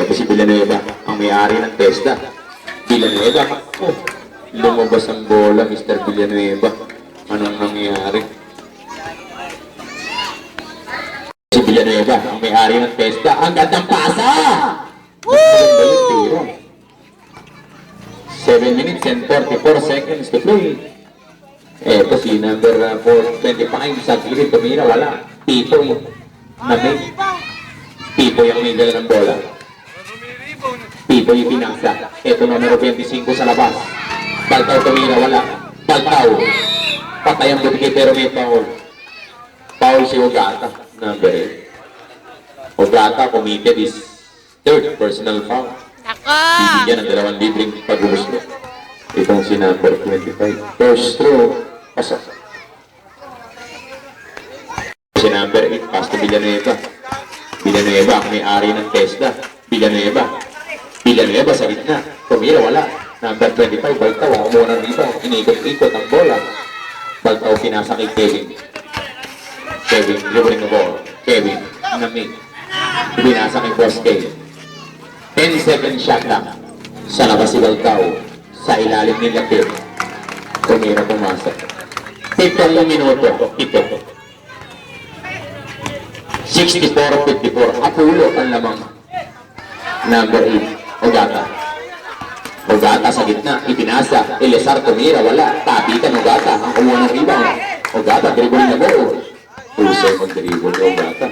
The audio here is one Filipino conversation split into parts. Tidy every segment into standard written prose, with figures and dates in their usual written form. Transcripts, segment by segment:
Eto si Villanueva, ang may-ari ng TESDA. Villanueva, lumabas ang bola, Mr. Villanueva. Anong nangyayari? Si Villanueva, ang may-ari ng TESDA. Ang gandang pasa! Woo! 7 minutes and 44 seconds to play. Eto si number 425 sa gilid, tumira, wala. Pipoy na may. Pipoy ang may dala ng bola. Pipoy yung pinasa. Eto numero 25 sa labas. Baltaw tumira, wala. Baltaw. Patay ang butiki pero may foul. Foul si Ogata, number 8. Ogata committed his third personal foul. Bibigyan ng 2 libreng pag-umuslo. Itong si number 25. First throw, pasok. Si number 8, pass to Villanueva. Villanueva, ang may-ari ng TESDA. Villanueva. Villanueva sa gitna. Tumira, wala. Number 25, Baltaw. Muna ng iba. Inikot-ikot ang bola. Baltaw, pinasa kay Kevin. Kevin, dribbling the ball. Kevin, namig. Pinasa kay Boss K. 10-second shot lang. Sa labas si Baltaw. Sa ilalim ni Lapid. Tumira, pumasok. 7 minuto. Ito. 64-54. Apulo ang lamang. Number 8. Ogata. Ogata sa gitna. Ipinasa. Elezar tumira. Wala. Tapitan Ogata. Ang kumuha ng rebound. Ogata. Dribble na ball. 2-second dribble ni Ogata.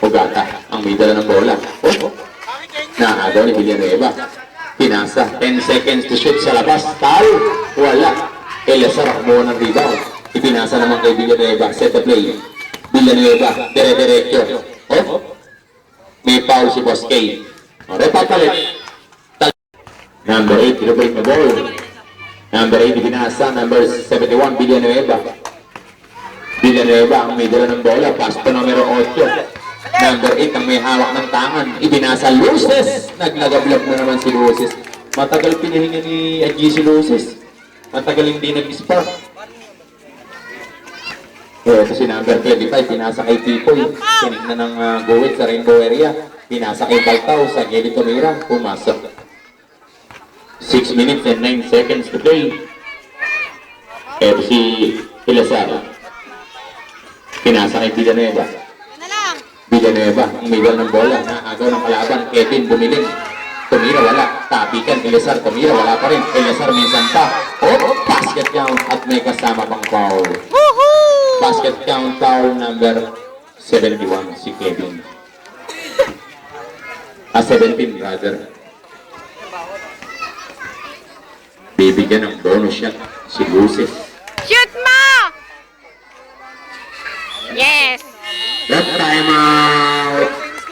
Ogata. Ang may dala ng bola. Nakagaw ni Villanueva. Pinasa. 10 seconds to shoot sa labas. Tal. Wala. Elezar ang kumuha ng rebound. Ipinasa naman kay Villanueva. Set the play. Villanueva, dire-diretso. May foul si Boss K. Repapalit. Number 8, kinubalik na ball. Number 8, binasa. Number 71, Villanueva. Villanueva, ang may dala ng bola. Pass to numero 8. Number 8, ang may hawak ng tangan. Ibinasa, Luces. Naglagablog na naman si Luces. Matagal pinahinga ni AG si Luces. Matagal hindi nag-spark. Ito si number 25, pinasa kay Pipoy. Tinignan ng Gowit sa Rainbow area. Pinasa kay Baltaw sa gilid tumira. Pumasok. 6 minutes and 9 seconds to play. Ito si Elezar. Pinasa kay Villanueva. Villanueva, ang middle ng bola. Naagaw ng kalaban. Kevin bumiling. Tumira, wala. Tapikan, Elezar, tumira, wala pa rin. Elezar minsan pa. Basket count at may kasama pang foul. Basket count foul number 71, si Kevin. 17, brother. Bibigyan ng bonus shot si Luces. Shoot mo! Yes! That time,